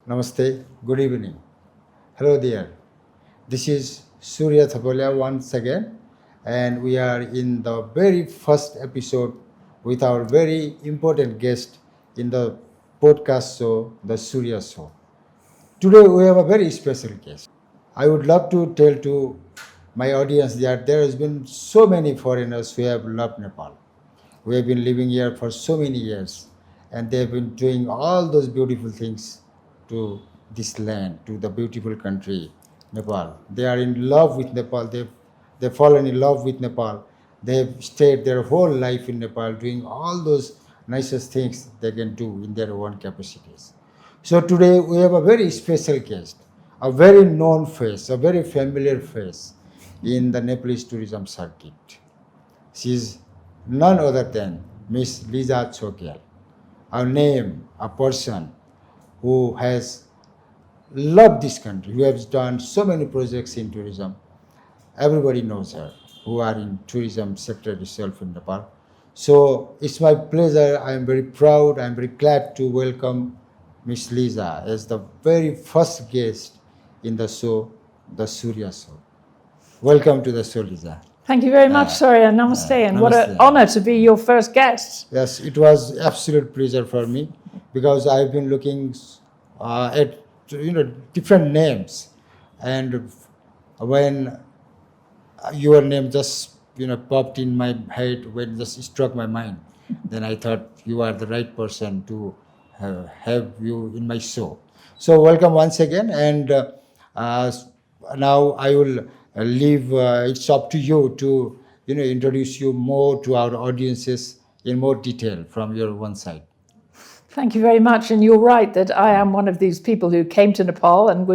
Namaste, good evening. Hello there. This is Surya Thapaliya once again, and we are in the very first episode with our very important guest in the podcast show, the Surya Show. Today we have a very special guest. I would love to tell to my audience that there has been so many foreigners who have loved Nepal. We have been living here for so many years, and they have been doing all those beautiful things to this land, to the beautiful country, Nepal. They are in love with Nepal. They've fallen in love with Nepal. They have stayed their whole life in Nepal, doing all those nicest things they can do in their own capacities. So today we have a very special guest, a very known face, a very familiar face in the Nepalese tourism circuit. She is none other than Miss Rijal Choegyal, a name, a person who has loved this country, who has done so many projects in tourism. Everybody knows her who are in tourism sector itself in Nepal. So it's my pleasure, I am very proud, I am very glad to welcome Miss Lisa as the very first guest in the show, the Surya Show. Welcome to the show, Lisa. Thank you very much, Surya. Namaste, and what an honor to be your first guest. Yes, it was absolute pleasure for me because I've been looking at different names, and when your name just popped in my head, when just struck my mind, then I thought you are the right person to have you in my show. So welcome once again, and now I will leave. It's up to you to introduce you more to our audiences in more detail from your one side. Thank you very much, and you're right that I am one of these people who came to Nepal and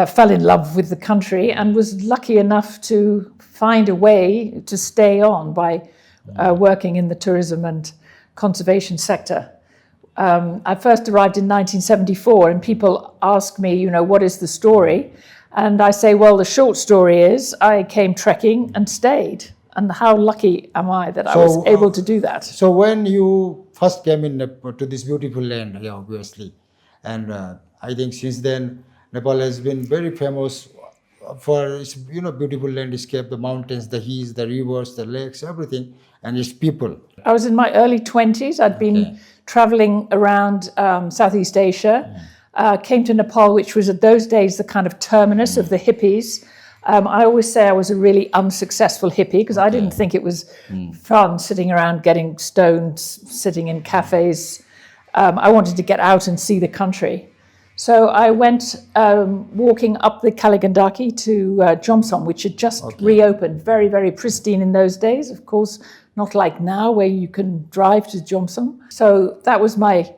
fell in love with the country and was lucky enough to find a way to stay on by working in the tourism and conservation sector. I first arrived in 1974, and people ask me, what is the story? And I say, well, the short story is I came trekking and stayed. And how lucky am I that I was able to do that? So when you first came in to this beautiful land, obviously, and I think since then Nepal has been very famous for its beautiful landscape, the mountains, the hills, the rivers, the lakes, everything, and its people. I was in my early 20s. I'd been traveling around Southeast Asia. Came to Nepal, which was at those days the kind of terminus of the hippies. I always say I was a really unsuccessful hippie because I didn't think it was fun sitting around getting stoned, sitting in cafes. I wanted to get out and see the country. So I went walking up the Kaligandaki to Jomsom, which had just reopened, very, very pristine in those days. Of course, not like now where you can drive to Jomsom. So that was my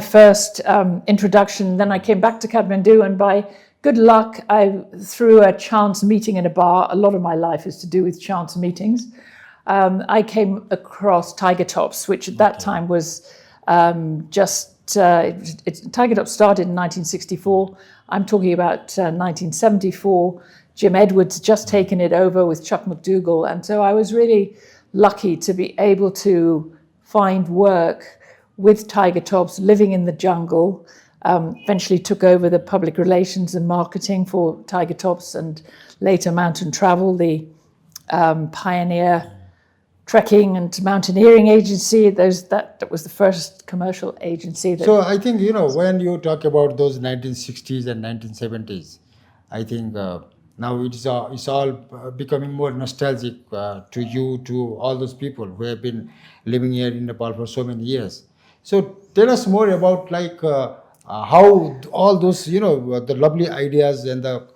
first introduction. Then I came back to Kathmandu, and by good luck, through a chance meeting in a bar, a lot of my life is to do with chance meetings, I came across Tiger Tops, which at that time was Tiger Tops started in 1964. I'm talking about 1974. Jim Edwards had just taken it over with Chuck McDougall, and so I was really lucky to be able to find work with Tiger Tops, living in the jungle. Eventually took over the public relations and marketing for Tiger Tops, and later Mountain Travel, the pioneer trekking and mountaineering agency. That was the first commercial agency. So I think, when you talk about those 1960s and 1970s, I think now it's all becoming more nostalgic to you, to all those people who have been living here in Nepal for so many years. So tell us more about how all those, the lovely ideas and the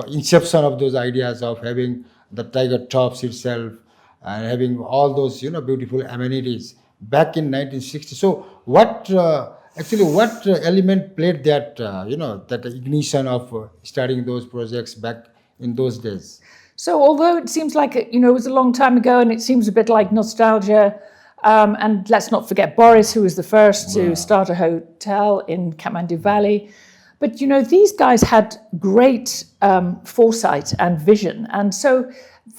inception of those ideas of having the Tiger Tops itself and having all those, beautiful amenities back in 1960. So what element played that, that ignition of starting those projects back in those days? So although it seems like, it was a long time ago and it seems a bit like nostalgia, and let's not forget Boris, who was the first to start a hotel in Kathmandu Valley. But, these guys had great foresight and vision. And so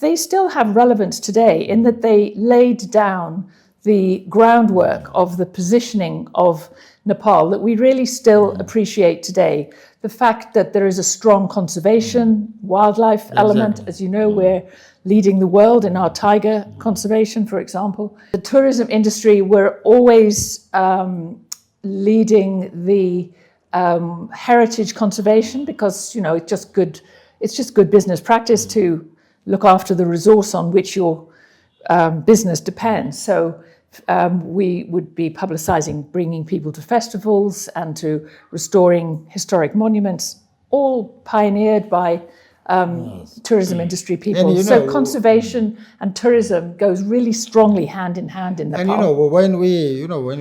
they still have relevance today in that they laid down the groundwork of the positioning of Nepal that we really still appreciate today. The fact that there is a strong conservation, wildlife element. As you know, we're leading the world in our tiger conservation, for example. The tourism industry, we're always leading the heritage conservation because, it's just good business practice to look after the resource on which your business depends. So we would be publicizing bringing people to festivals and to restoring historic monuments, all pioneered by tourism industry people. And, so conservation and tourism goes really strongly hand in hand in Nepal. And when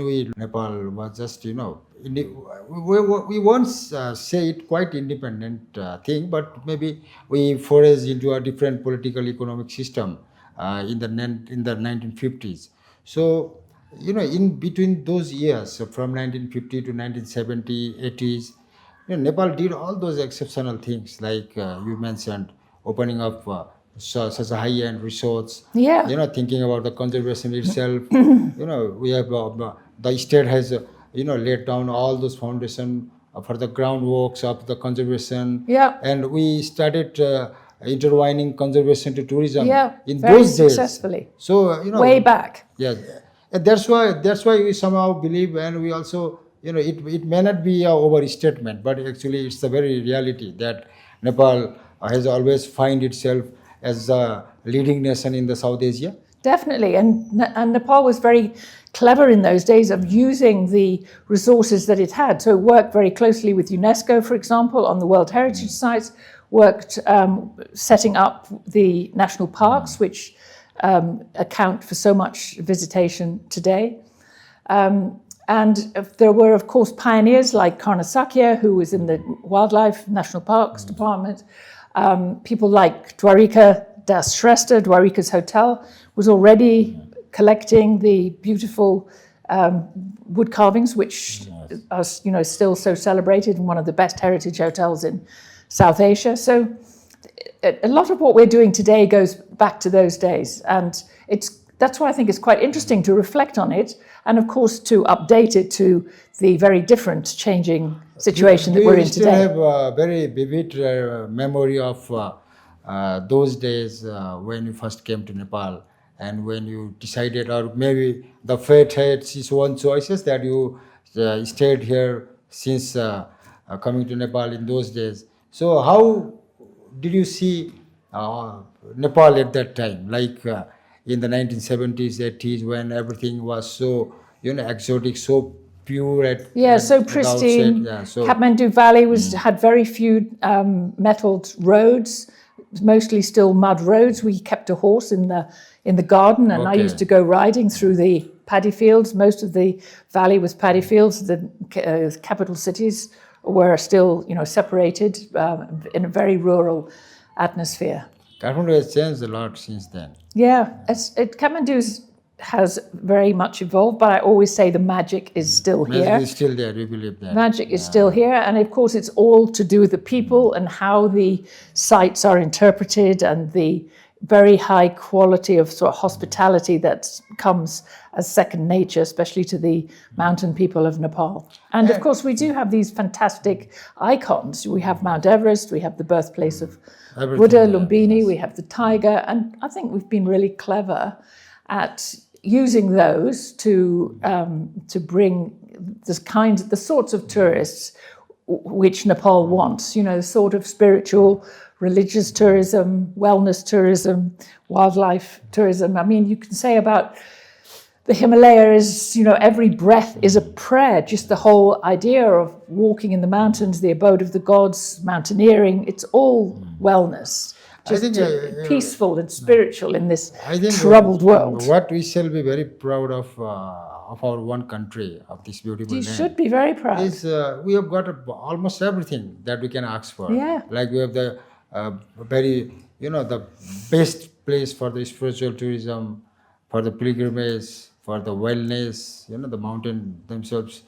we Nepal was just we once say it quite independent thing, but maybe we foraged into a different political economic system in the 1950s. So in between those years, so from 1950 to 1970, 80s, Nepal did all those exceptional things like you mentioned, opening up such a high-end resorts. Yeah. Thinking about the conservation itself. We have the state has laid down all those foundation for the groundworks of the conservation. Yeah. And we started intertwining conservation to tourism in very those days. successfully. So way back. Yeah, and that's why we somehow believe, and we also it may not be a overstatement, but actually it's the very reality that Nepal has always find itself as a leading nation in the South Asia. Definitely, and Nepal was very clever in those days of using the resources that it had. So it worked very closely with UNESCO, for example, on the World Heritage Sites, worked setting up the national parks, which account for so much visitation today. And there were, of course, pioneers like Karnasakya, who was in the Wildlife National Parks Department. People like Dwarika Das Shrestha, Dwarika's Hotel, was already collecting the beautiful wood carvings, which are still so celebrated, and one of the best heritage hotels in South Asia. So a lot of what we're doing today goes back to those days, and that's why I think it's quite interesting to reflect on it, and of course to update it to the very different, changing situation that we're in today. Do you still have a very vivid memory of those days when you first came to Nepal, and when you decided, or maybe the fate had its own choices that you stayed here since coming to Nepal in those days? So how did you see Nepal at that time, like in the 1970s, 80s, when everything was so exotic, so pure so pristine. Kathmandu Valley had very few metalled roads, mostly still mud roads. We kept a horse in the garden, and I used to go riding through the paddy fields. Most of the valley was paddy fields. The capital cities were still separated in a very rural atmosphere. Kathmandu has changed a lot since then. Yeah, Kathmandu has very much evolved, but I always say the magic is still here. Magic is still there, we believe that. Magic is still here, and of course it's all to do with the people and how the sites are interpreted, and the very high quality of sort of hospitality that comes as second nature, especially to the mountain people of Nepal. And of course we do have these fantastic icons. We have Mount Everest, we have the birthplace of Buddha, Lumbini, we have the tiger, and I think we've been really clever at using those to bring the sorts of tourists which Nepal wants. The sort of spiritual, religious tourism, wellness tourism, wildlife tourism. I mean, you can say about the Himalaya is, every breath is a prayer. Just the whole idea of walking in the mountains, the abode of the gods, mountaineering, it's all wellness. Just peaceful and spiritual in this troubled world. What we shall be very proud of our one country, of this beautiful land. You should be very proud. Is we have got almost everything that we can ask for. Yeah. Like we have the the best place for the spiritual tourism, for the pilgrimage, for the wellness. The mountain themselves,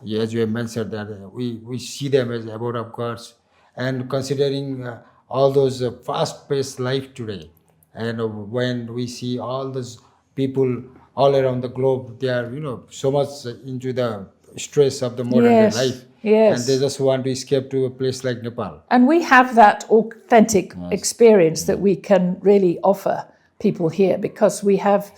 as you have mentioned, that we see them as abode of gods, and considering all those fast-paced life today, and when we see all those people all around the globe, they are, so much into the stress of the modern day life. Yes. And they just want to escape to a place like Nepal. And we have that authentic experience that we can really offer people here, because we have,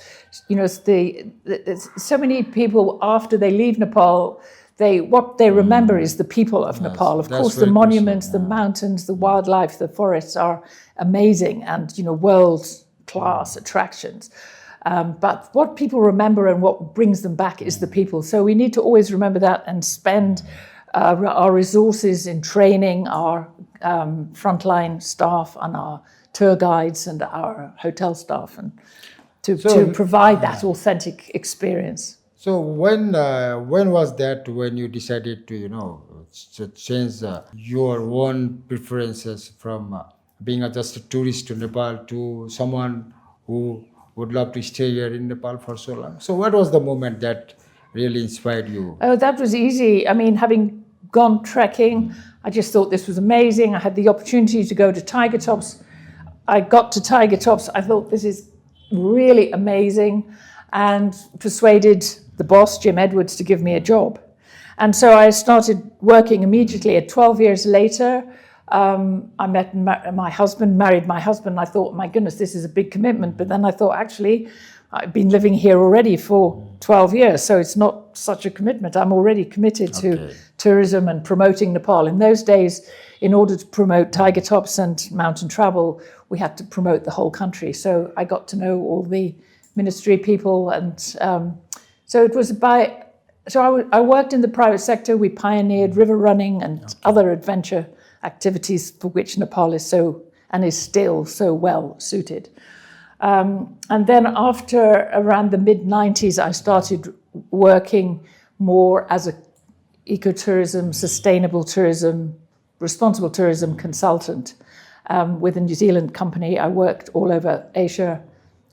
so many people after they leave Nepal, what they remember is the people of Nepal. Of course, the monuments, the mountains, the wildlife, the forests are amazing and, world-class attractions. But what people remember and what brings them back is the people. So we need to always remember that and spend our resources in training our frontline staff and our tour guides and our hotel staff, and to provide that authentic experience. So when was that when you decided to change your own preferences from being just a tourist to Nepal to someone who would love to stay here in Nepal for so long? So what was the moment that really inspired you? Oh, that was easy. I mean, having gone trekking, I just thought this was amazing. I had the opportunity to go to Tiger Tops. I got to Tiger Tops. I thought this is really amazing, and persuaded the boss, Jim Edwards, to give me a job. And so I started working immediately. At 12 years later, I met my husband, married my husband. I thought, my goodness, this is a big commitment. But then I thought, actually, I've been living here already for 12 years, so it's not such a commitment. I'm already committed to tourism and promoting Nepal. In those days, in order to promote Tiger Tops and mountain travel, we had to promote the whole country. So I got to know all the ministry people, and so it was I worked in the private sector. We pioneered river running and other adventure activities for which Nepal is still so well suited. And then after around the mid-90s, I started working more as a ecotourism, sustainable tourism, responsible tourism consultant with a New Zealand company. I worked all over Asia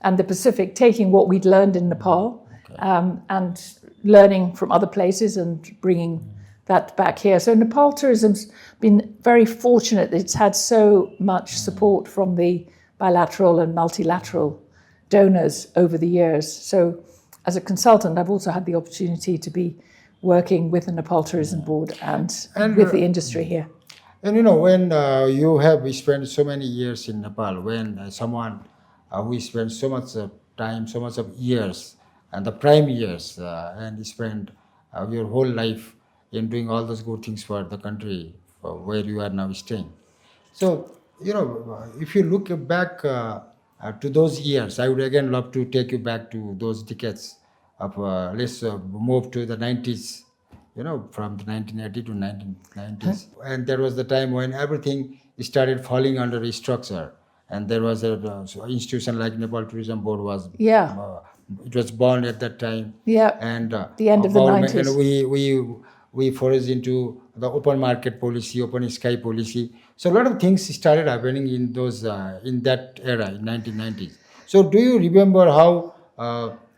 and the Pacific, taking what we'd learned in Nepal and learning from other places and bringing that back here. So Nepal tourism's been very fortunate. It's had so much support from the bilateral and multilateral donors over the years. So as a consultant, I've also had the opportunity to be working with the Nepal Tourism Board and with the industry here. And when you have spent so many years in Nepal, when someone who spends so much time, so much of years, and the prime years, and spend your whole life in doing all those good things for the country where you are now staying. So, if you look back to those years, I would again love to take you back to those decades of, let's move to the 90s, from the 1980 to 1990s. And there was the time when everything started falling under a structure. And there was an institution like Nepal Tourism Board was, it was born at that time. Yeah, and the end of the 90s. And we foraged into the open market policy, open sky policy. So a lot of things started happening in those in that era, in 1990s. So do you remember how,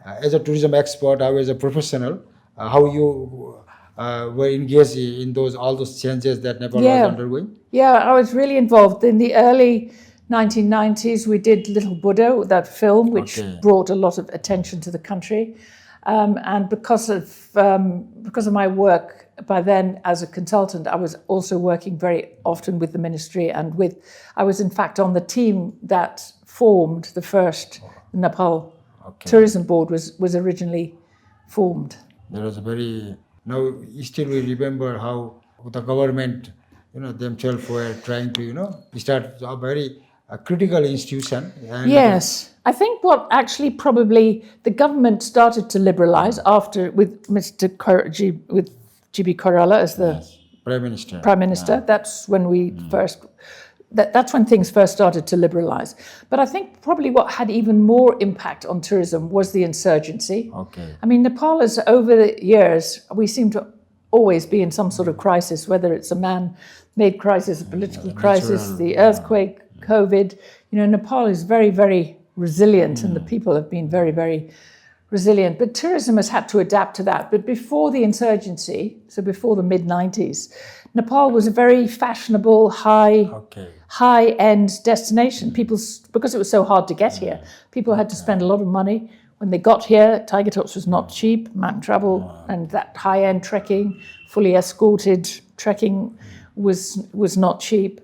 as a tourism expert, how as a professional, how you were engaged in all those changes that Nepal was undergoing? Yeah, I was really involved. In the early 1990s, we did Little Buddha, that film, which brought a lot of attention to the country. And because of my work by then as a consultant, I was also working very often with the ministry and I was in fact on the team that formed the first Nepal Tourism Board was originally formed. There was now still we remember how the government, themselves were trying to, start a very critical institution. And yes. I think what actually probably the government started to liberalise after with GB Koirala as the Prime Minister. Yeah. That's when we that's when things first started to liberalise. But I think probably what had even more impact on tourism was the insurgency. I mean, Nepal is, over the years, we seem to always be in some sort of crisis, whether it's a man-made crisis, a political crisis, the earthquake, COVID. Nepal is very, very resilient, and the people have been very, very resilient. But tourism has had to adapt to that. But before the insurgency, so before the mid-90s, Nepal was a very fashionable, high-end destination. Because it was so hard to get here, people had to spend a lot of money. when they got here, tiger tops was not cheap. Mountain travel and that high-end trekking, fully escorted trekking was not cheap.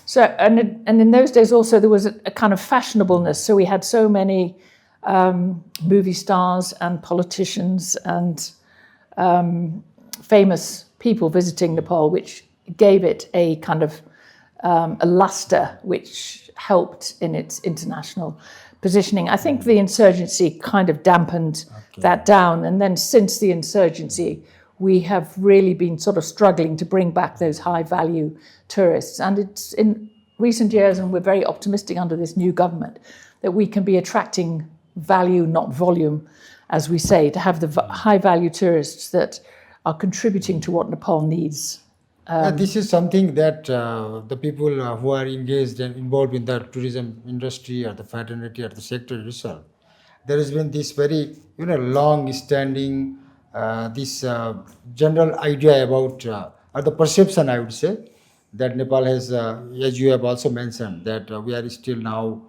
So and in those days also there was a kind of fashionableness. So we had so many movie stars and politicians and famous people visiting Nepal, which gave it a kind of a luster which helped in its international positioning. I think the insurgency kind of dampened that down. And then since the insurgency, we have really been sort of struggling to bring back those high value tourists. And it's in recent years, and we're very optimistic under this new government, that we can be attracting value, not volume, as we say, to have the high value tourists that are contributing to what Nepal needs. This is something that the people who are engaged and involved in the tourism industry or the fraternity or the sector itself, there has been this very long-standing this general idea about or the perception, I would say, that Nepal has, as you have also mentioned, that we are still now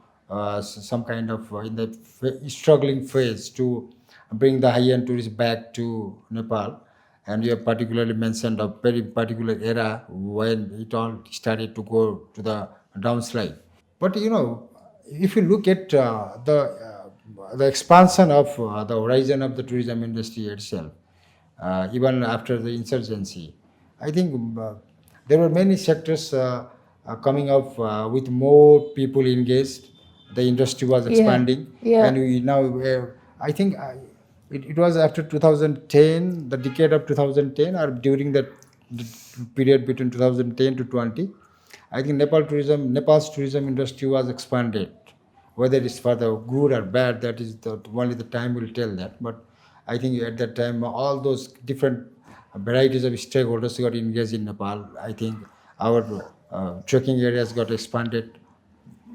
some kind of in the struggling phase to bring the high-end tourists back to Nepal. And you have particularly mentioned a very particular era when it all started to go to the downslide. But if you look at the expansion of the horizon of the tourism industry itself, even after the insurgency, I think there were many sectors coming up with more people engaged. The industry was expanding, and we now I think. It was after 2010, the decade of 2010, or during the period between 2010 to 20. I think Nepal's tourism industry was expanded. Whether it's for the good or bad, that is only the time will tell that. But I think at that time, all those different varieties of stakeholders got engaged in Nepal. I think our trekking areas got expanded.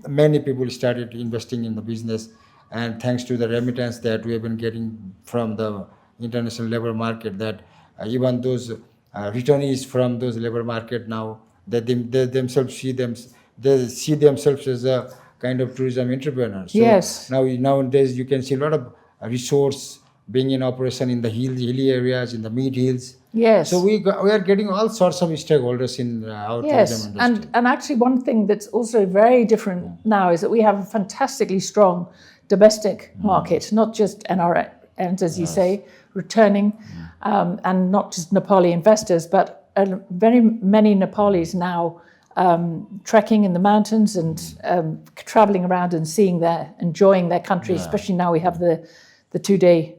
Many people started investing in the business. And thanks to the remittance that we have been getting from the international labor market, that even those returnees from those labor market now, that they themselves see themselves as a kind of tourism entrepreneur. So yes. Nowadays you can see a lot of resorts being in operation in the hilly areas, in the mid hills. Yes. So we are getting all sorts of stakeholders in our tourism industry. And actually one thing that's also very different now is that we have a fantastically strong domestic market, not just NRNs, as you say, returning, and not just Nepali investors, but very many Nepalis now trekking in the mountains and traveling around and enjoying their country, especially now we have the 2-day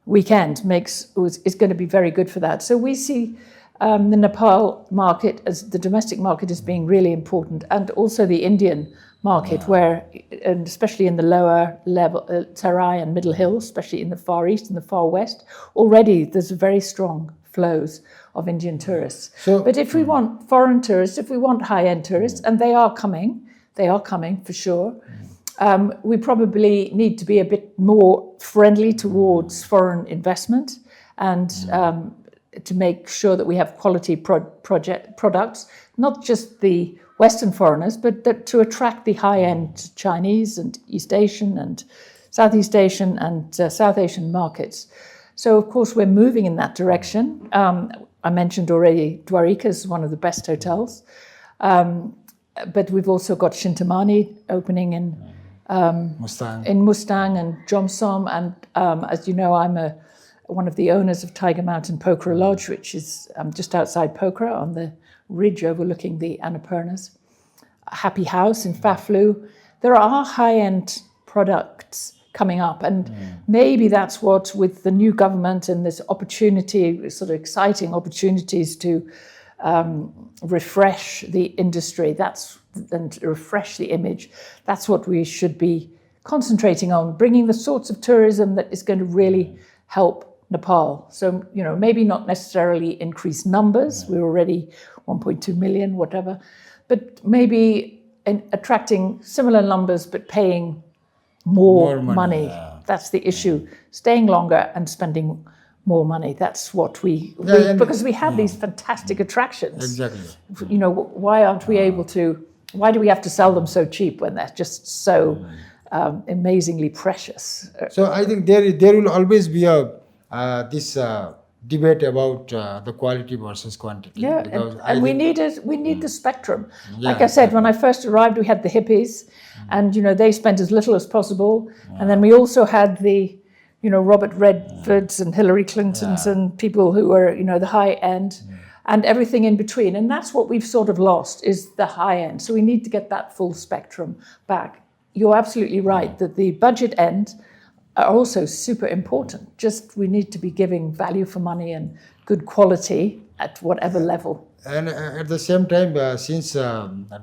weekend is going to be very good for that. So we see the Nepal market, as the domestic market, as being really important, and also the Indian market, where, and especially in the lower level, Tarai and Middle Hill, especially in the Far East and the Far West, already there's very strong flows of Indian tourists. But if we want foreign tourists, if we want high-end tourists, and they are coming for sure, we probably need to be a bit more friendly towards foreign investment and to make sure that we have quality products, not just the Western foreigners, but to attract the high-end Chinese and East Asian and Southeast Asian and South Asian markets. So, of course, we're moving in that direction. I mentioned already Dwarika is one of the best hotels. But we've also got Chintamani opening in Mustang and Jomsom. And as you know, I'm one of the owners of Tiger Mountain Pokhara Lodge, which is just outside Pokhara on the ridge overlooking the Annapurnas. Happy House in Faflu. There are high-end products coming up, and maybe that's what, with the new government and this opportunity, sort of exciting opportunities to refresh the industry, and refresh the image, that's what we should be concentrating on, bringing the sorts of tourism that is going to really help Nepal. So, maybe not necessarily increase numbers, we're already 1.2 million, whatever, but maybe attracting similar numbers but paying more money. That's the issue. Staying longer and spending more money. That's what because we have these fantastic attractions. Exactly. Why aren't we able to? Why do we have to sell them so cheap when they're just so amazingly precious. So I think there will always be a this debate about the quality versus quantity. Yeah, Because and we need the spectrum. Like I said, when I first arrived, we had the hippies, and they spent as little as possible, and then we also had the Robert Redfords and Hillary Clintons and people who were the high end, and everything in between, and that's what we've sort of lost, is the high end. So we need to get that full spectrum back. You're absolutely right that the budget end are also super important. Just we need to be giving value for money and good quality at whatever level. And at the same time, since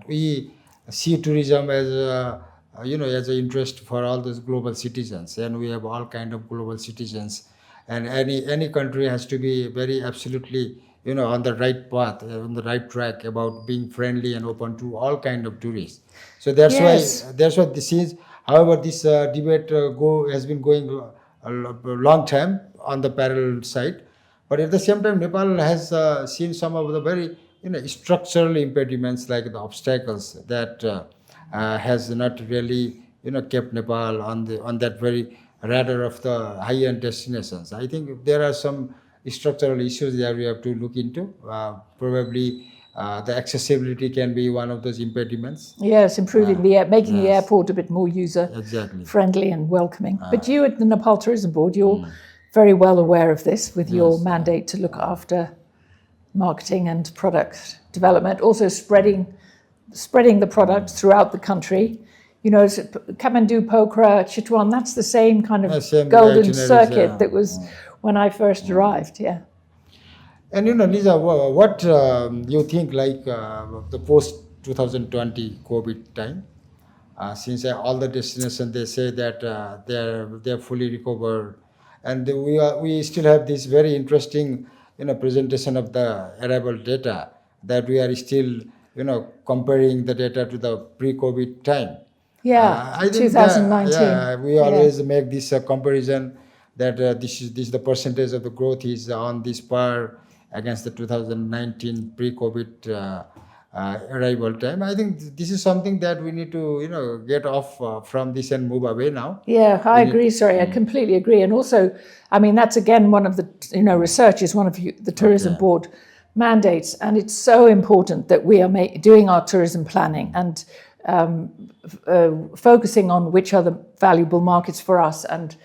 we see tourism as as an interest for all those global citizens, and we have all kind of global citizens, and any country has to be very absolutely on the right path, on the right track about being friendly and open to all kind of tourists. So that's why this is. However, this debate has been going a long time on the parallel side, but at the same time, Nepal has seen some of the very structural impediments, like the obstacles that has not really kept Nepal on that very radar of the high-end destinations. I think there are some structural issues that we have to look into. Probably the accessibility can be one of those impediments. Yes, improving making the airport a bit more user friendly and welcoming. But you at the Nepal Tourism Board, you're very well aware of this with your mandate to look after marketing and product development, also spreading the product throughout the country. Kathmandu, Pokhara, Chitwan, that's the same kind of golden circuit that was when I first arrived. Yeah. And Lisa, what you think, like the post 2020 COVID time, since all the destinations they say that they're fully recovered, and we still have this very interesting presentation of the arrival data, that we are still comparing the data to the pre-COVID time. Yeah, I think 2019. We always make this comparison that this is the percentage of the growth is on this par against the 2019 pre-COVID arrival time. I think this is something that we need to get off from this and move away now. Yeah, I agree. Sorry, I completely agree. And also, I mean, that's again one of the research is one of the tourism board mandates, and it's so important that we are doing our tourism planning and focusing on which are the valuable markets for us, and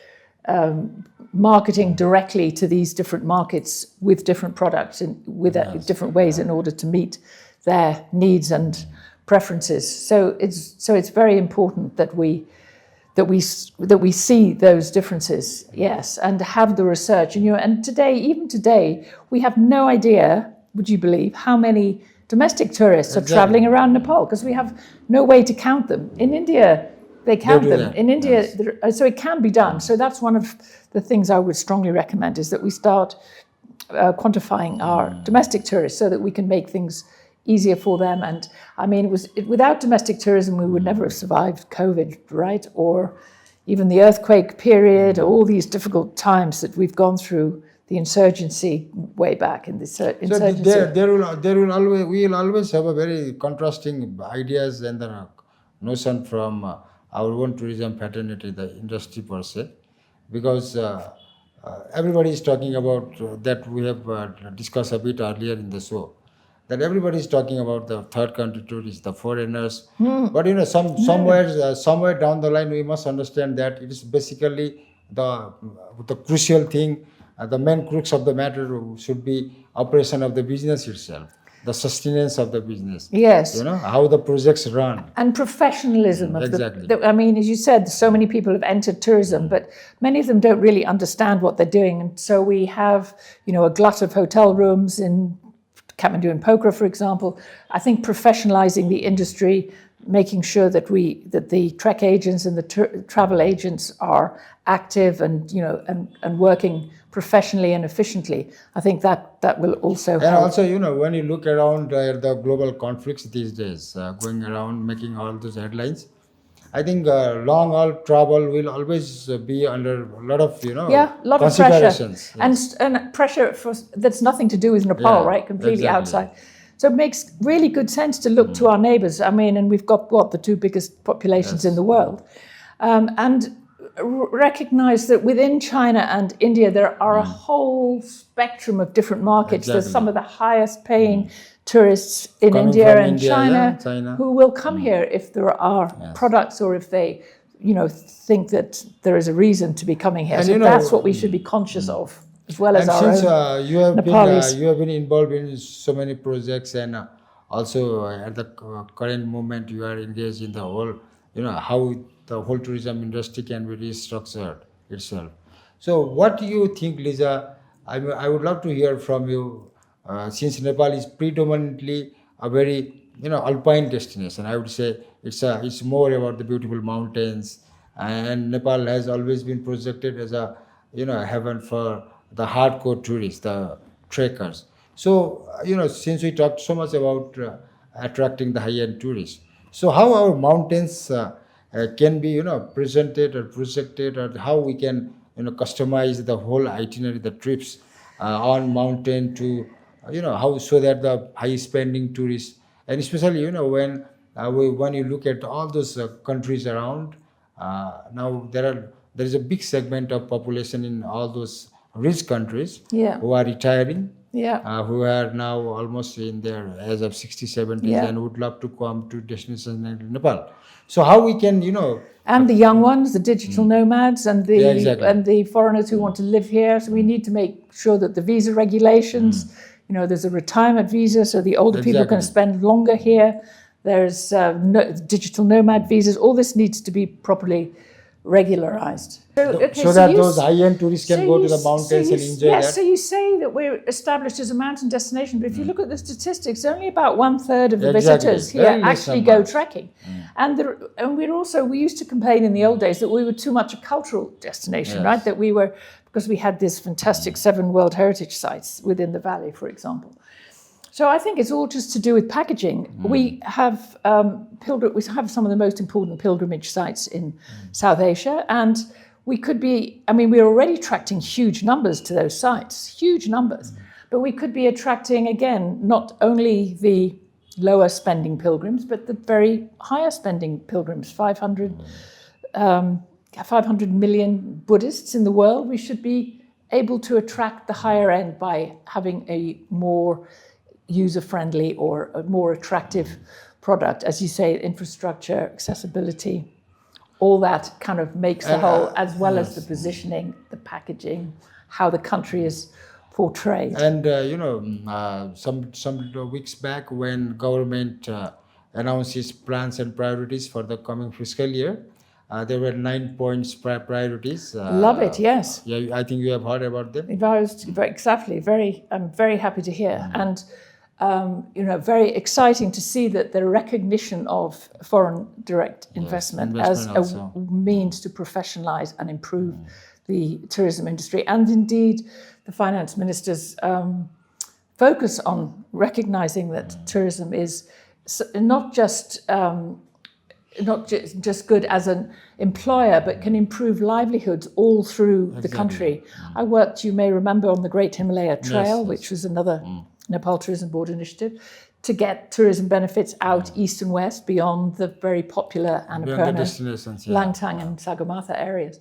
marketing directly to these different markets with different products and with different ways in order to meet their needs and preferences. So it's very important that we see those differences, yes, and have the research. And even today, we have no idea, would you believe, how many domestic tourists are traveling around Nepal, because we have no way to count them. In India, they count them. In India, so it can be done. So that's one of the things I would strongly recommend, is that we start quantifying our domestic tourists so that we can make things easier for them. And I mean, without domestic tourism, we would never have survived COVID, right? Or even the earthquake period, or all these difficult times that we've gone through, the insurgency way back in the insurgency. So we will always have a very contrasting ideas and the notion from our own tourism fraternity, the industry per se, because everybody is talking about that. We have discussed a bit earlier in the show that everybody is talking about the third country tourists, the foreigners. But somewhere down the line, we must understand that it is basically the crucial thing. The main crux of the matter should be operation of the business itself, the sustenance of the business. Yes. How the projects run. And professionalism. Exactly. I mean, as you said, so many people have entered tourism, but many of them don't really understand what they're doing. And so we have, a glut of hotel rooms in Kathmandu and Pokhara, for example. I think professionalizing the industry, making sure that the trek agents and the travel agents are active and working professionally and efficiently. I think that will also help. And also, when you look around the global conflicts these days, going around making all those headlines, I think long haul travel will always be under a lot of lot of pressure, and pressure that's nothing to do with Nepal, right? Completely outside. So it makes really good sense to look to our neighbours. I mean, and we've got the two biggest populations in the world. and recognize that within China and India, there are a whole spectrum of different markets. There's some of the highest paying tourists in Coming India from and India, China. who will come here if there are products or if they, think that there is a reason to be coming here. And so that's what we should be conscious of, as well as And our since own you have Nepalis. been involved in so many projects, and also at the current moment you are engaged in the whole, how the whole tourism industry can be restructured itself. So what do you think, Lisa? I would love to hear from you, since Nepal is predominantly a very alpine destination. I would say it's more about the beautiful mountains, and Nepal has always been projected as a heaven for the hardcore tourists, the trekkers. So since we talked so much about attracting the high-end tourists, so how our mountains can be presented or projected, or how we can customize the whole itinerary, the trips on mountain to how, so that the high spending tourists, and especially when you look at all those countries around, now there is a big segment of population in all those rich countries Yeah. who are retiring, Yeah. who are now almost in their age of 60, 70s, Yeah. and would love to come to destinations like Nepal. So how we can And the young ones, the digital nomads, and the Yeah, exactly. and the foreigners who want to live here. So we need to make sure that the visa regulations, there's a retirement visa, so the older people can Exactly. spend longer here. There's digital nomad visas. All this needs to be properly regularized. so that those high-end tourists can go to the mountains and enjoy yes, that. so you say that we're established as a mountain destination, but if you look at the statistics, only about 1/3 of the Exactly. visitors Very here less actually number. go trekking. And we used to complain in the old days that we were too much a cultural destination, Yes. right? That we were, because we had this fantastic 7 World Heritage sites within the valley, for example. So I think it's all just to do with packaging. We have we have some of the most important pilgrimage sites in South Asia, and we could be. I mean, we're already attracting huge numbers to those sites, huge numbers. But we could be attracting again not only the lower spending pilgrims, but the very higher spending pilgrims. 500 million Buddhists in the world. We should be able to attract the higher end by having a more user-friendly or a more attractive product. As you say, infrastructure, accessibility, all that kind of makes the whole, as well as the positioning, the packaging, how the country is portrayed. And some weeks back, when government announced its plans and priorities for the coming fiscal year, there were 9 points priorities. Love it, yes. Yeah, I think you have heard about them. Exactly. I'm very happy to hear. And very exciting to see that the recognition of foreign direct investment as a means to professionalize and improve the tourism industry. And indeed, the finance minister's focus on recognizing that tourism is not just good as an employer, but can improve livelihoods all through the country. I worked, you may remember, on the Great Himalaya Trail, which was another Nepal Tourism Board initiative, to get tourism benefits out east and west beyond the very popular Annapurna, Langtang and Sagarmatha areas.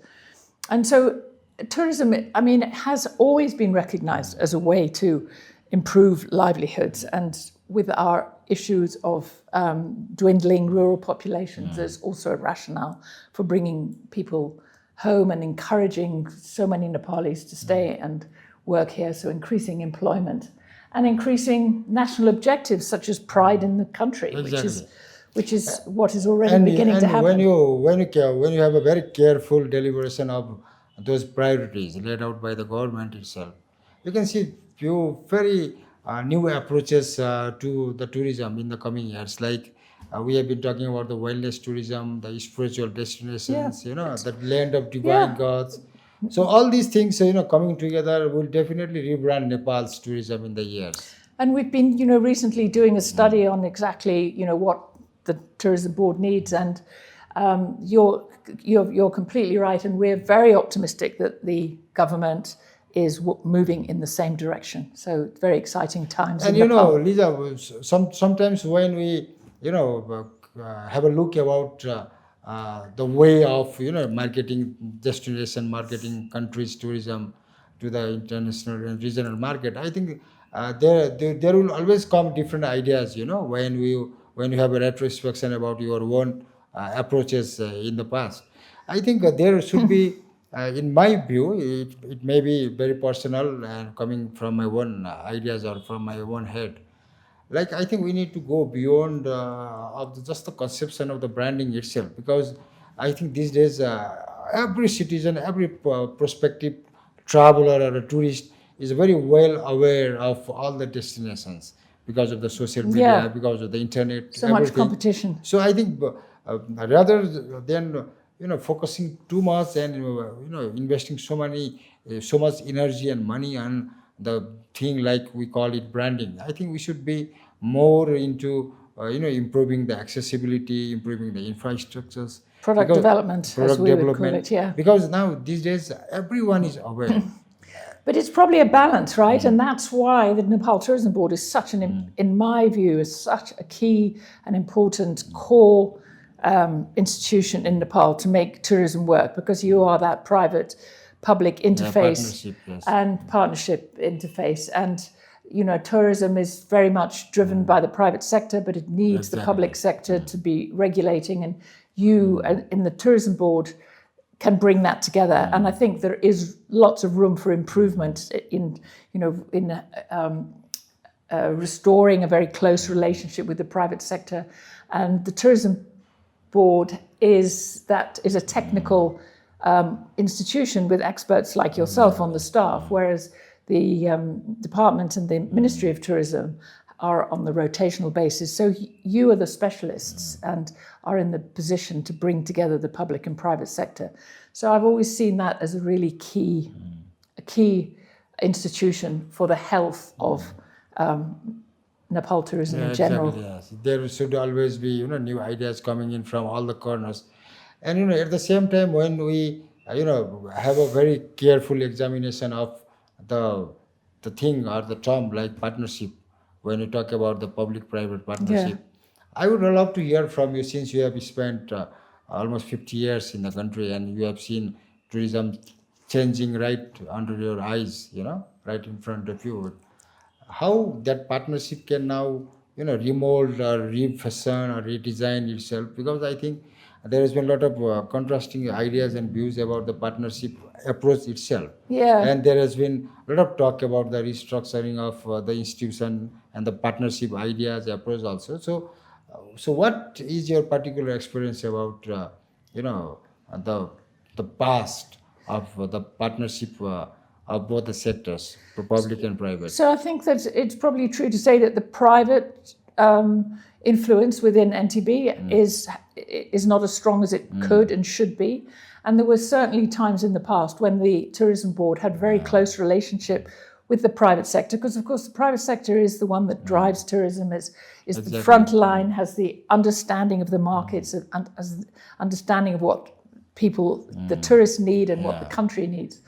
And so tourism, I mean, it has always been recognized as a way to improve livelihoods. And with our issues of dwindling rural populations, there's also a rationale for bringing people home and encouraging so many Nepalis to stay and work here, so increasing employment and increasing national objectives such as pride in the country, which is what is already beginning to happen. When you have a very careful deliberation of those priorities laid out by the government itself, you can see few very new approaches to the tourism in the coming years. Like we have been talking about the wellness tourism, the spiritual destinations, the land of divine gods. So all these things, coming together will definitely rebrand Nepal's tourism in the years. And we've been, recently doing a study on exactly, what the tourism board needs. And you're completely right. And we're very optimistic that the government is moving in the same direction. So very exciting times. And in Nepal. Lisa, sometimes when we, have a look about the way of marketing destination, marketing countries, tourism to the international and regional market. I think there will always come different ideas. When you have a retrospection about your own approaches in the past. I think there should be, in my view, it may be very personal and coming from my own ideas or from my own head. Like I think we need to go beyond just the conception of the branding itself, because I think these days every citizen, every prospective traveler or a tourist is very well aware of all the destinations because of the social media, Yeah. because of the internet, So much everything. competition. So I think rather than focusing too much and investing so much energy and money on the thing like we call it branding, I think we should be more into improving the accessibility, improving the infrastructures, Product because development, as product we would call development. it, yeah. Because now these days everyone is aware. But it's probably a balance, right? And that's why the Nepal Tourism Board is such in my view, is such a key and important core institution in Nepal to make tourism work, because you are that private-public interface partnership, yes. and partnership interface. And tourism is very much driven by the private sector, but it needs the public sector to be regulating. And you, in the tourism board, can bring that together. And I think there is lots of room for improvement in restoring a very close relationship with the private sector. And the tourism board is a technical institution with experts like yourself on the staff, whereas the department and the Ministry of Tourism are on the rotational basis. So you are the specialists and are in the position to bring together the public and private sector. So I've always seen that as a really key institution for the health of Nepal tourism in general. Exactly, yes. There should always be new ideas coming in from all the corners, and at the same time when we have a very careful examination of the thing or the term like partnership, when you talk about the public-private partnership. I would love to hear from you, since you have spent almost 50 years in the country and you have seen tourism changing right under your eyes, right in front of you. How that partnership can now, remold or refashion or redesign itself, because I think there has been a lot of contrasting ideas and views about the partnership approach itself. Yeah. And there has been a lot of talk about the restructuring of the institution and the partnership ideas approach also. So what is your particular experience about the past of the partnership of both the sectors, public and private? So I think that it's probably true to say that the private influence within NTB is not as strong as it could and should be. And there were certainly times in the past when the tourism board had very close relationship with the private sector, because of course the private sector is the one that drives tourism, is Exactly. the front line, has the understanding of the markets, and has understanding of what people, the tourists need and what the country needs.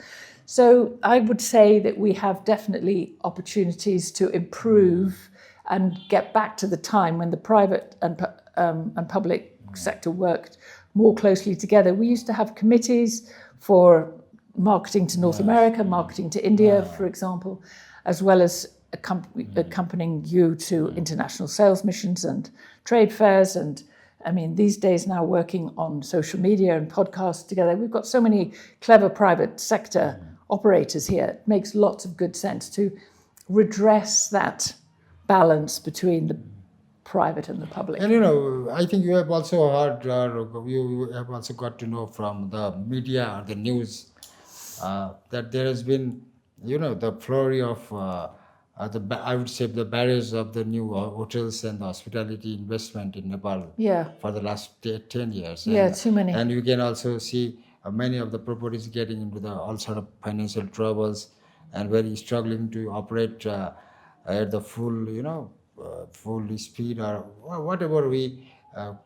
So I would say that we have definitely opportunities to improve and get back to the time when the private and public sector worked more closely together. We used to have committees for marketing to North America, marketing to India, for example, as well as accompanying you to international sales missions and trade fairs. And I mean, these days now working on social media and podcasts together, we've got so many clever private sector operators here. It makes lots of good sense to redress that balance between the private and the public. And I think you have also heard, you have also got to know from the media or the news that there has been, the flurry of I would say the barrage of the new hotels and hospitality investment in Nepal for the last 10 years. Yeah, And, too many. and you can also see many of the properties getting into all sort of financial troubles and very struggling to operate at the full, full speed or whatever we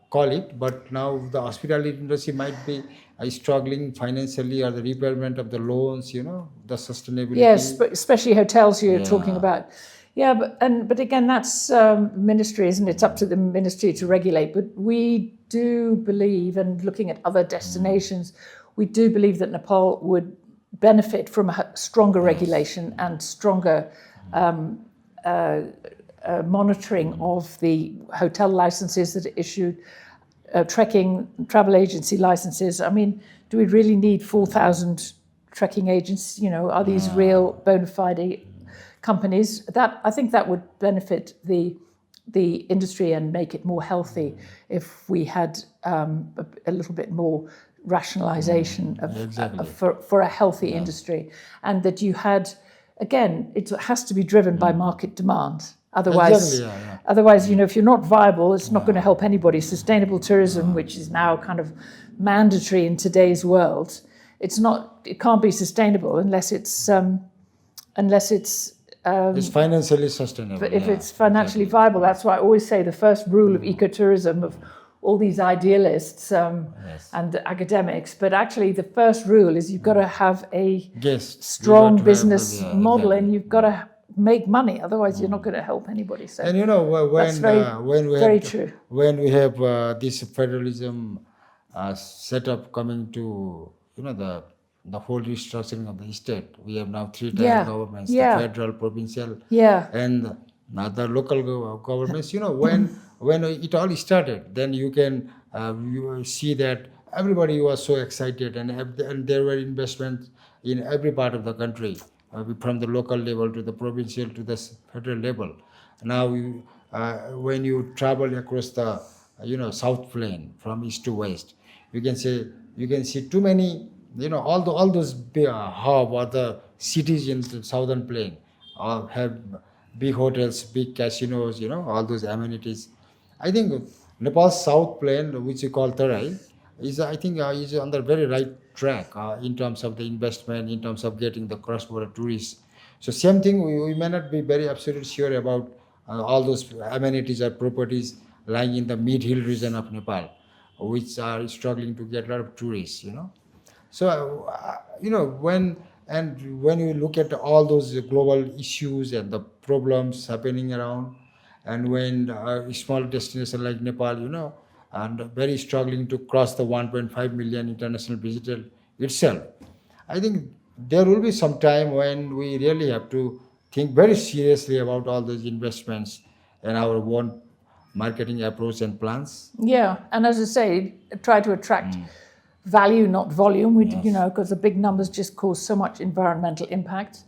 call it. But now the hospitality industry might be struggling financially, or the repayment of the loans, the sustainability. Yes, but especially hotels you're talking about. Yeah, but again, that's ministry, isn't it? It's up to the ministry to regulate. But we do believe, and looking at other destinations, we do believe that Nepal would benefit from a stronger regulation and stronger monitoring of the hotel licenses that are issued, trekking, travel agency licenses. I mean, do we really need 4,000 trekking agents? You know, are these real bona fide companies? That, I think that would benefit the industry and make it more healthy if we had a little bit more rationalization for a healthy industry, and that you had, again, it has to be driven by market demand. Otherwise, otherwise, you know, if you're not viable, it's not going to help anybody. Sustainable tourism, which is now kind of mandatory in today's world, it can't be sustainable unless it's it's financially sustainable. But if it's financially viable, that's why I always say the first rule of ecotourism, of all these idealists and academics, but actually the first rule is you've got to have a strong business model, and you've got to make money. Otherwise, you're not going to help anybody. So, and you know, when we have this federalism setup coming to, you know, the whole restructuring of the state, we have now 3 governments: the federal, provincial, and the local governments. You know, when it all started, then you can you see that everybody was so excited, and there were investments in every part of the country, from the local level to the provincial to the federal level. Now, when you travel across the South Plain from east to west, you can see too many, all those big hub or the cities in the southern plain have big hotels, big casinos, all those amenities. I think Nepal's South Plain, which you call Tarai, is on the very right track in terms of the investment, in terms of getting the cross-border tourists. So same thing, we may not be very absolutely sure about all those amenities or properties lying in the mid-hill region of Nepal, which are struggling to get a lot of tourists, So, when you look at all those global issues and the problems happening around, and when a small destination like Nepal, and very struggling to cross the 1.5 million international visitor itself, I think there will be some time when we really have to think very seriously about all those investments and our own marketing approach and plans. Yeah, and as I say, try to attract value, not volume. Because the big numbers just cause so much environmental impact.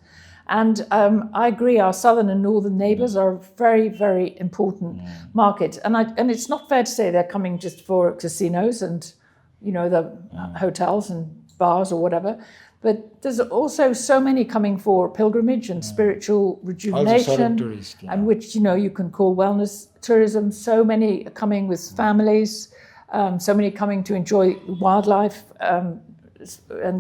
And I agree, our southern and northern neighbours are a very, very important market. And it's not fair to say they're coming just for casinos and, the hotels and bars or whatever. But there's also so many coming for pilgrimage and spiritual rejuvenation, tourist, and which, you can call wellness tourism. So many are coming with families, so many coming to enjoy wildlife. And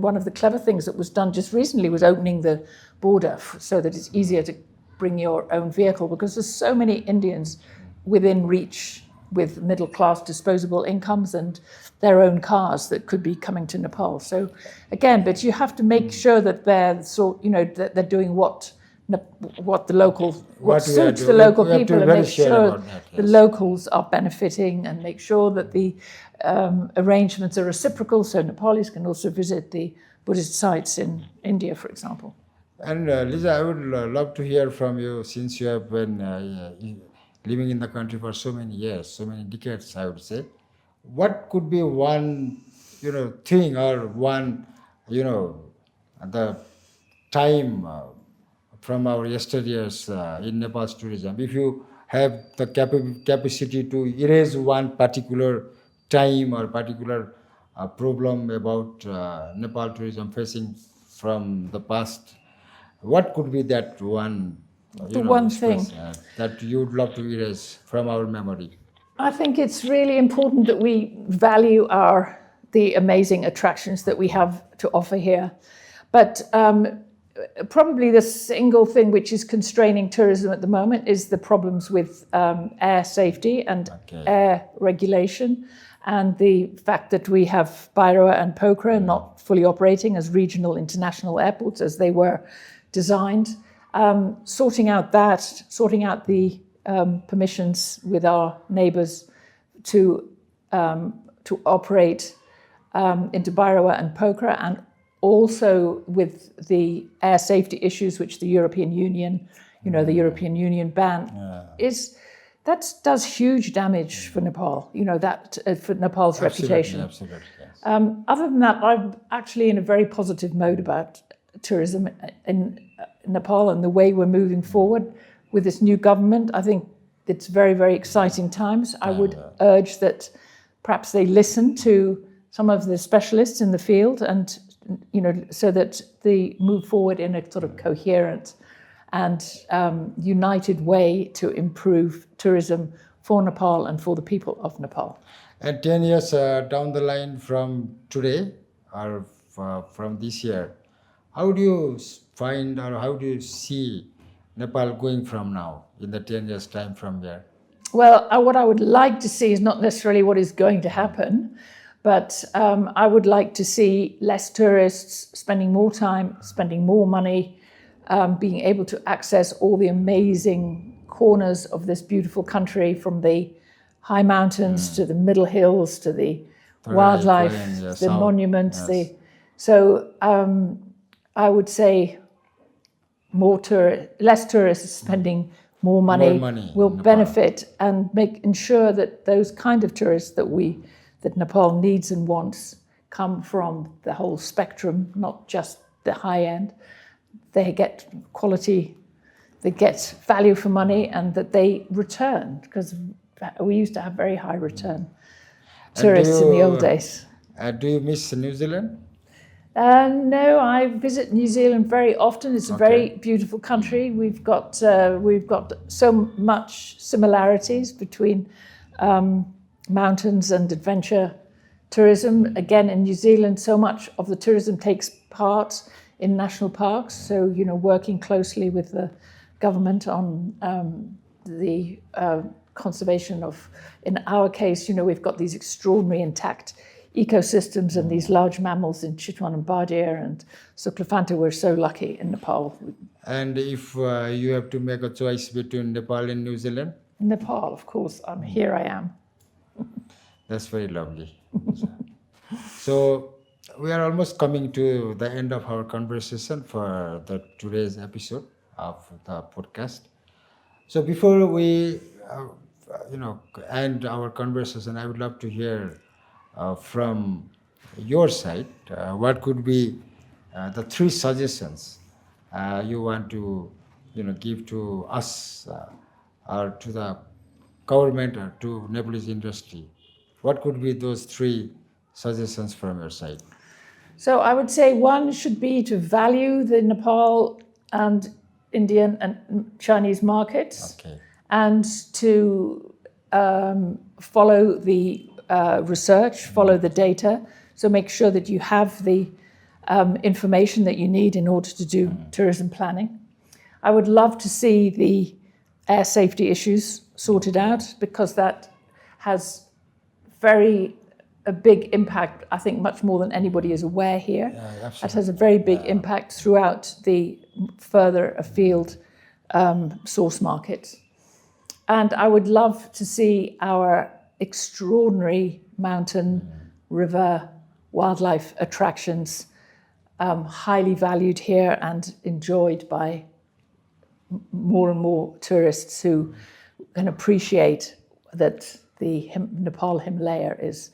one of the clever things that was done just recently was opening the border so that it's easier to bring your own vehicle, because there's so many Indians within reach with middle-class disposable incomes and their own cars that could be coming to Nepal. So again, but you have to make sure that that they're doing what suits the local people, and make sure the locals are benefiting, and make sure that the arrangements are reciprocal, so Nepalis can also visit the Buddhist sites in India, for example. And Lisa, I would love to hear from you, since you have been living in the country for so many years, so many decades, I would say. What could be one, thing, or one, the time from our yesteryears in Nepal's tourism? If you have the capacity to erase one particular time or particular problem about Nepal tourism facing from the past, what could be that one? One thing that you would love to erase from our memory? I think it's really important that we value the amazing attractions that we have to offer here. But probably the single thing which is constraining tourism at the moment is the problems with air safety and air regulation, and the fact that we have Bairoa and Pokhara not fully operating as regional international airports as they were designed. sorting out the permissions with our neighbours to operate into Bhairawa and Pokhara, and also with the air safety issues which the European Union, the European Union ban that does huge damage for Nepal. For Nepal's reputation. Absolutely. Yes. Other than that, I'm actually in a very positive mode about tourism in Nepal and the way we're moving forward with this new government. I think it's very, very exciting times. I would urge that perhaps they listen to some of the specialists in the field, and so that they move forward in a sort of coherent and united way to improve tourism for Nepal and for the people of Nepal. And 10 years down the line from today, or from this year, how do you find, or how do you see Nepal going from now in the 10 years time from here? Well, what I would like to see is not necessarily what is going to happen, but I would like to see less tourists, spending more time, spending more money, being able to access all the amazing corners of this beautiful country, from the high mountains to the middle hills to the wildlife, the monuments. Yes. So I would say less tourists spending more money will benefit and ensure that those kind of tourists that Nepal needs and wants come from the whole spectrum, not just the high end. They get quality, they get value for money, and that they return, because we used to have very high return tourists in the old days. Do you miss New Zealand? No, I visit New Zealand very often. It's a very beautiful country. We've got so much similarities between mountains and adventure tourism. Again, in New Zealand, so much of the tourism takes part in national parks. So, working closely with the government on the conservation of, in our case, we've got these extraordinary intact ecosystems and these large mammals in Chitwan and Bardia and Suklafanta. We're so lucky in Nepal. And if you have to make a choice between Nepal and New Zealand? Nepal, of course. Here I am. That's very lovely. So we are almost coming to the end of our conversation for today's episode of the podcast. So before we, end our conversation, I would love to hear from your side what could be the 3 suggestions you want to, give to us or to the government or to Nepalese industry. What could be those 3 suggestions from your side? So I would say one should be to value the Nepal and Indian and Chinese markets, and to follow the research, follow the data. So make sure that you have the information that you need in order to do tourism planning. I would love to see the air safety issues sorted out, because that has a big impact, I think, much more than anybody is aware here. That has a very big impact throughout the further afield source markets. And I would love to see our extraordinary mountain, river, wildlife attractions highly valued here and enjoyed by more and more tourists who can appreciate that the Nepal Himalaya is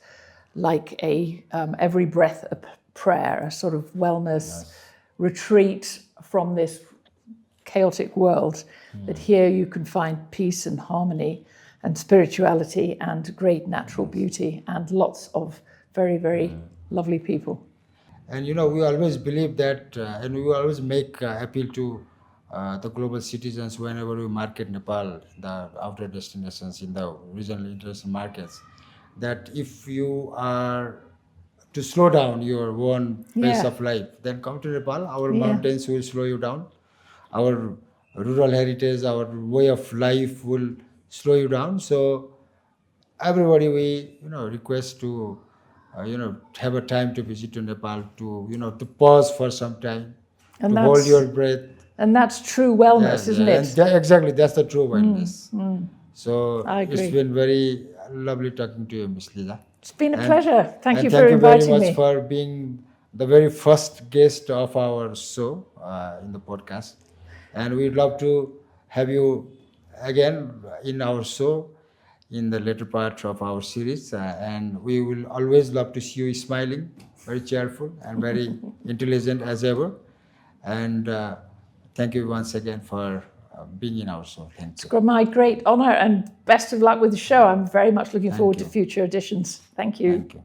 like every breath a prayer, a sort of wellness retreat from this chaotic world. That here you can find peace and harmony and spirituality and great natural beauty and lots of very, very lovely people. And we always believe that, and we always make appeal to the global citizens whenever we market Nepal, the outer destinations in the regional international markets, that if you are to slow down your own pace of life, then come to Nepal. Our mountains will slow you down. Our rural heritage, our way of life will slow you down. So everybody we request to have a time to visit to Nepal, to to pause for some time, and to hold your breath, And that's true wellness, isn't it? Exactly, that's the true wellness. So I it's agree. been very lovely talking to you, Miss Lila. It's been a pleasure. Thank you for Thank you very inviting much me. for being the very first guest of our show in the podcast. And we'd love to have you again in our show in the later part of our series. And we will always love to see you smiling, very cheerful and very intelligent as ever. And thank you once again for being in our show. Thank you. It's my great honor and best of luck with the show. I'm very much looking forward to future editions. Thank you. Thank you.